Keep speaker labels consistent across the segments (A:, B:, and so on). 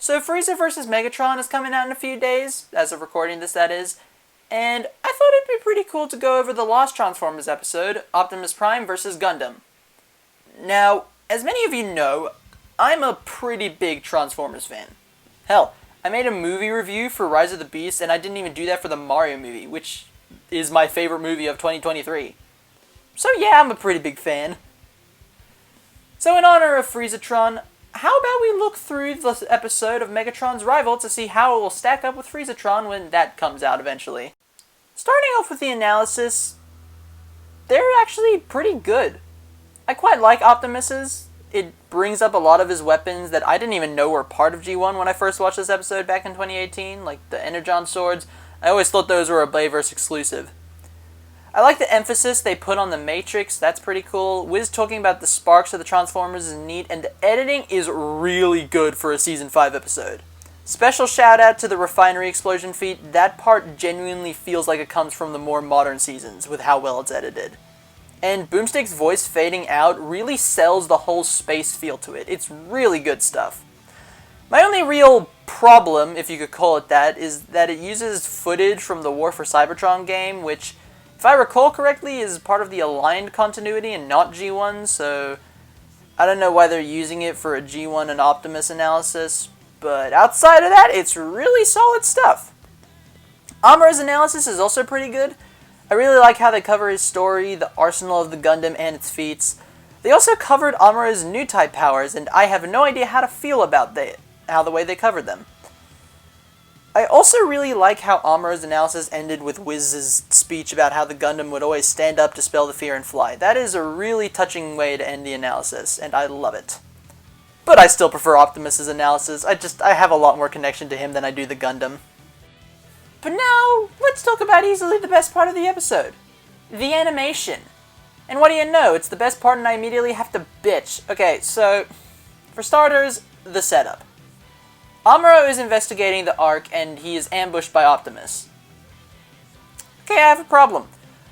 A: So Frieza vs. Megatron is coming out in a few days, as of recording this that is, and I thought it'd be pretty cool to go over the Lost Transformers episode, Optimus Prime vs. Gundam. Now, as many of you know, I'm a pretty big Transformers fan. Hell, I made a movie review for Rise of the Beast, and I didn't even do that for the Mario movie, which is my favorite movie of 2023. So yeah, I'm a pretty big fan. So in honor of Friezatron, how about we look through this episode of Megatron's Rival to see how it will stack up with Friezatron when that comes out eventually. Starting off with the analysis, they're actually pretty good. I quite like Optimus's. It brings up a lot of his weapons that I didn't even know were part of G1 when I first watched this episode back in 2018, like the Energon swords. I always thought those were a Bayverse exclusive. I like the emphasis they put on the Matrix, that's pretty cool. Wiz talking about the sparks of the Transformers is neat, and the editing is really good for a Season 5 episode. Special shout out to the refinery explosion feat, that part genuinely feels like it comes from the more modern seasons with how well it's edited. And Boomstick's voice fading out really sells the whole space feel to it. It's really good stuff. My only real problem, if you could call it that, is that it uses footage from the War for Cybertron game, which, if I recall correctly, is part of the aligned continuity and not G1, so I don't know why they're using it for a G1 and Optimus analysis, but outside of that, it's really solid stuff. Amuro's analysis is also pretty good. I really like how they cover his story, the arsenal of the Gundam, and its feats. They also covered Amuro's new type powers, and I have no idea how to feel about the way they covered them. I also really like how Amuro's analysis ended with Wiz's speech about how the Gundam would always stand up, dispel the fear, and fly. That is a really touching way to end the analysis, and I love it. But I still prefer Optimus's analysis. I have a lot more connection to him than I do the Gundam. But now, let's talk about easily the best part of the episode. The animation. And what do you know, it's the best part and I immediately have to bitch. Okay, so, for starters, the setup. Amuro is investigating the Ark and he is ambushed by Optimus. Okay, I have a problem.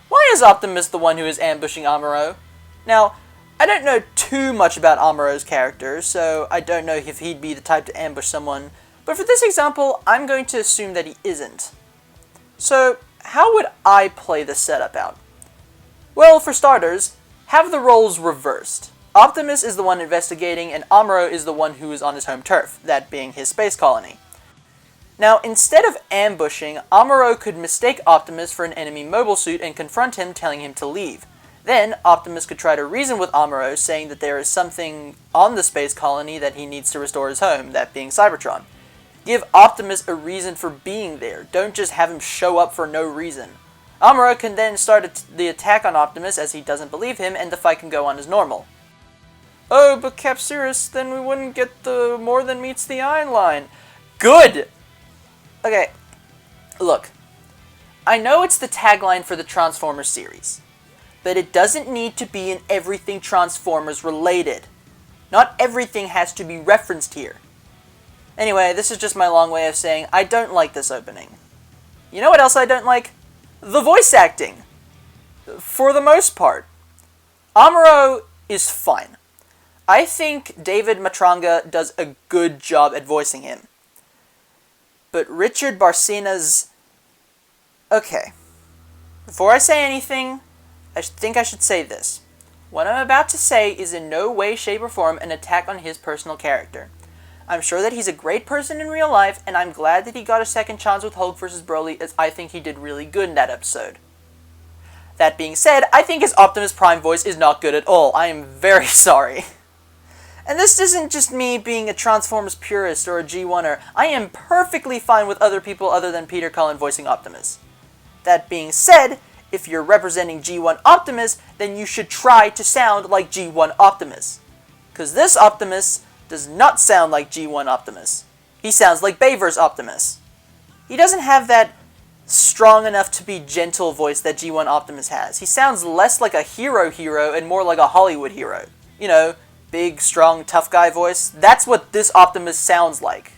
A: Why is Optimus the one who is ambushing Amuro? Now, I don't know too much about Amuro's character, so I don't know if he'd be the type to ambush someone, but for this example, I'm going to assume that he isn't. So, how would I play the setup out? Well, for starters, have the roles reversed. Optimus is the one investigating, and Amuro is the one who is on his home turf, that being his space colony. Now, instead of ambushing, Amuro could mistake Optimus for an enemy mobile suit and confront him, telling him to leave. Then, Optimus could try to reason with Amuro, saying that there is something on the space colony that he needs to restore his home, that being Cybertron. Give Optimus a reason for being there, don't just have him show up for no reason. Amuro can then start the attack on Optimus as he doesn't believe him, and the fight can go on as normal. Oh, but Capcirus, then we wouldn't get the more than meets the eye line. Good! Okay, look. I know it's the tagline for the Transformers series, but it doesn't need to be in everything Transformers related. Not everything has to be referenced here. Anyway, this is just my long way of saying I don't like this opening. You know what else I don't like? The voice acting. For the most part. Amuro is fine. I think David Matranga does a good job at voicing him. But Richard Barcena's... Okay. Before I say anything, I think I should say this. What I'm about to say is in no way, shape, or form an attack on his personal character. I'm sure that he's a great person in real life, and I'm glad that he got a second chance with Hulk vs. Broly, as I think he did really good in that episode. That being said, I think his Optimus Prime voice is not good at all. I am very sorry. And this isn't just me being a Transformers purist or a G1er. I am perfectly fine with other people other than Peter Cullen voicing Optimus. That being said, if you're representing G1 Optimus, then you should try to sound like G1 Optimus. Because this Optimus does not sound like G1 Optimus. He sounds like Bayverse Optimus. He doesn't have that strong enough to be gentle voice that G1 Optimus has. He sounds less like a hero and more like a Hollywood hero. You know, big, strong, tough guy voice. That's what this Optimus sounds like.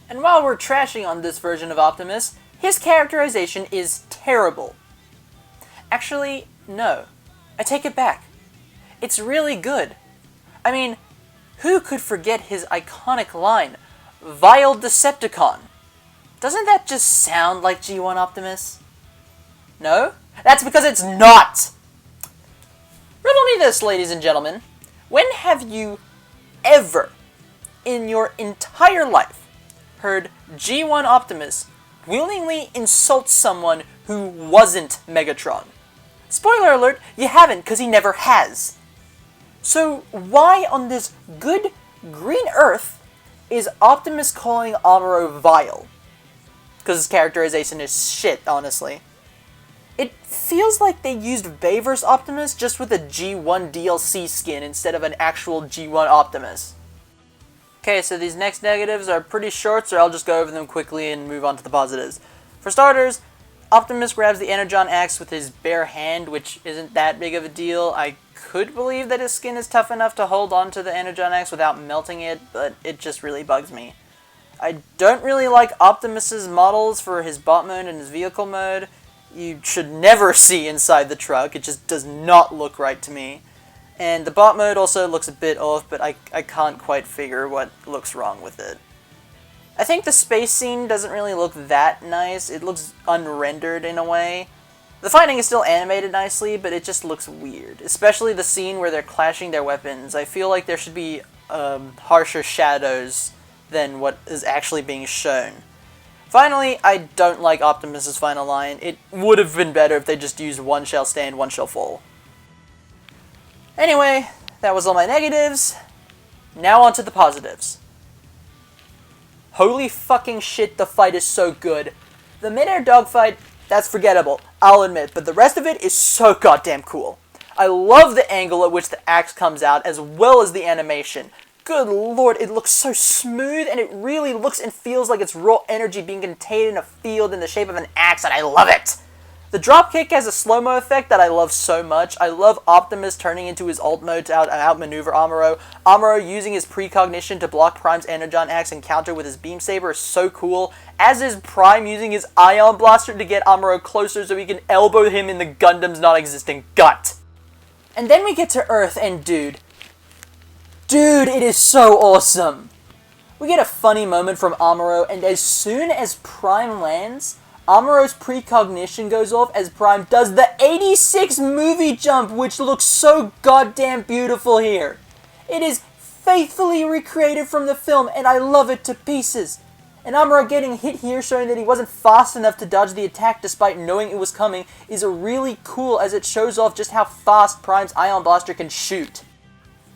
A: And while we're trashing on this version of Optimus, his characterization is terrible. Actually, no. I take it back. It's really good. I mean, who could forget his iconic line, "Vile Decepticon"? Doesn't that just sound like G1 Optimus? No? That's because it's not! Riddle me this, ladies and gentlemen. When have you ever, in your entire life, heard G1 Optimus willingly insult someone who wasn't Megatron? Spoiler alert, you haven't, because he never has. So why on this good green Earth is Optimus calling Amuro vile? Because his characterization is shit, honestly. It feels like they used Vaver's Optimus just with a G1 DLC skin instead of an actual G1 Optimus. Okay, so these next negatives are pretty short, so I'll just go over them quickly and move on to the positives. For starters, Optimus grabs the Energon Axe with his bare hand, which isn't that big of a deal. I could believe that his skin is tough enough to hold onto the Energon Axe without melting it, but it just really bugs me. I don't really like Optimus's models for his bot mode and his vehicle mode. You should never see inside the truck, it just does not look right to me. And the bot mode also looks a bit off, but I can't quite figure what looks wrong with it. I think the space scene doesn't really look that nice. It looks unrendered in a way. The fighting is still animated nicely, but it just looks weird. Especially the scene where they're clashing their weapons. I feel like there should be harsher shadows than what is actually being shown. Finally, I don't like Optimus's final line. It would have been better if they just used "one shall stand, one shall fall." Anyway, that was all my negatives. Now on to the positives. Holy fucking shit, the fight is so good. The mid-air dogfight, that's forgettable, I'll admit, but the rest of it is so goddamn cool. I love the angle at which the axe comes out, as well as the animation. Good lord, it looks so smooth, and it really looks and feels like it's raw energy being contained in a field in the shape of an axe, and I love it! The dropkick has a slow-mo effect that I love so much. I love Optimus turning into his alt mode to outmaneuver Amuro. Amuro using his precognition to block Prime's Energon Axe and counter with his Beam Saber is so cool, as is Prime using his Ion Blaster to get Amuro closer so he can elbow him in the Gundam's non-existent gut. And then we get to Earth, and dude, it is so awesome! We get a funny moment from Amuro, and as soon as Prime lands, Amuro's precognition goes off as Prime does the 86 movie jump, which looks so goddamn beautiful here. It is faithfully recreated from the film, and I love it to pieces. And Amuro getting hit here, showing that he wasn't fast enough to dodge the attack despite knowing it was coming, is really cool as it shows off just how fast Prime's Ion Blaster can shoot.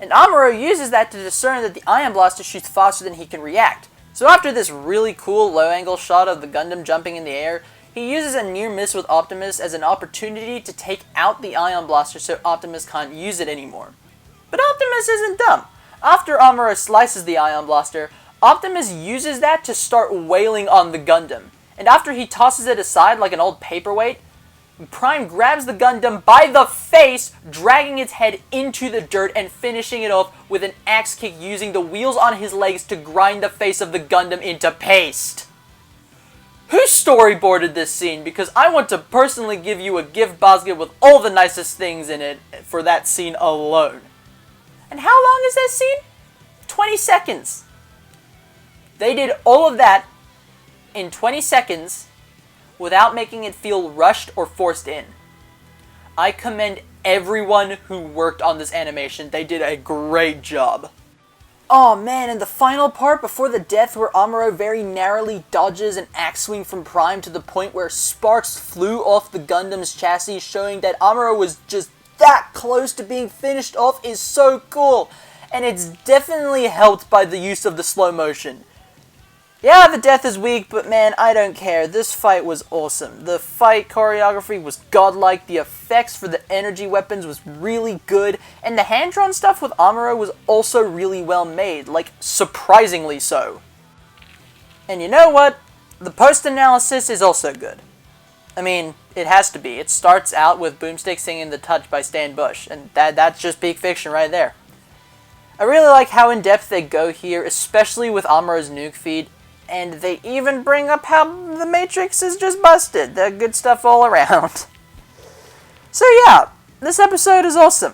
A: And Amuro uses that to discern that the Ion Blaster shoots faster than he can react. So after this really cool low-angle shot of the Gundam jumping in the air, he uses a near-miss with Optimus as an opportunity to take out the Ion Blaster so Optimus can't use it anymore. But Optimus isn't dumb. After Amuro slices the Ion Blaster, Optimus uses that to start wailing on the Gundam. And after he tosses it aside like an old paperweight, Prime grabs the Gundam by the face, dragging its head into the dirt and finishing it off with an axe kick using the wheels on his legs to grind the face of the Gundam into paste. Who storyboarded this scene? Because I want to personally give you a gift basket with all the nicest things in it for that scene alone. And how long is that scene? 20 seconds. They did all of that in 20 seconds without making it feel rushed or forced in. I commend everyone who worked on this animation. They did a great job. Oh man, and the final part before the death where Amuro very narrowly dodges an axe swing from Prime to the point where sparks flew off the Gundam's chassis, showing that Amuro was just that close to being finished off, is so cool. And it's definitely helped by the use of the slow motion. Yeah, the death is weak, but man, I don't care. This fight was awesome. The fight choreography was godlike, the effects for the energy weapons was really good, and the hand-drawn stuff with Amuro was also really well made, like, surprisingly so. And you know what? The post-analysis is also good. I mean, it has to be. It starts out with Boomstick singing The Touch by Stan Bush, and that's just peak fiction right there. I really like how in-depth they go here, especially with Amuro's nuke feed. And they even bring up how the Matrix is just busted. The good stuff all around. So yeah, this episode is awesome.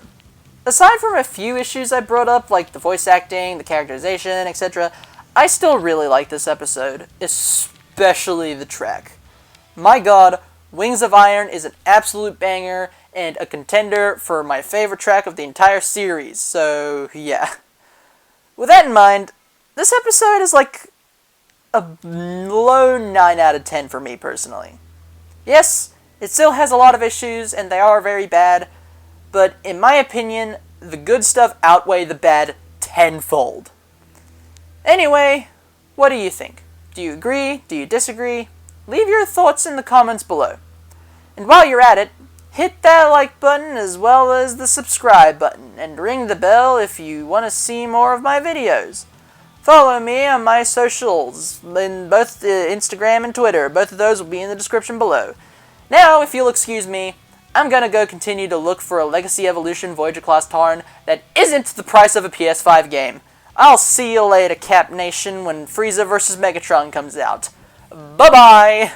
A: aside from a few issues I brought up, like the voice acting, the characterization, etc., I still really like this episode, especially the track. My god, Wings of Iron is an absolute banger and a contender for my favorite track of the entire series, so yeah. With that in mind, this episode is like a low 9 out of 10 for me personally. Yes, it still has a lot of issues and they are very bad, but in my opinion, the good stuff outweigh the bad tenfold. Anyway, what do you think? Do you agree? Do you disagree? Leave your thoughts in the comments below. And while you're at it, hit that like button as well as the subscribe button, and ring the bell if you want to see more of my videos. Follow me on my socials, in both Instagram and Twitter. Both of those will be in the description below. Now, if you'll excuse me, I'm gonna go continue to look for a Legacy Evolution Voyager Class Tarn that isn't the price of a PS5 game. I'll see you later, Cap Nation, when Frieza vs. Megatron comes out. Bye-bye!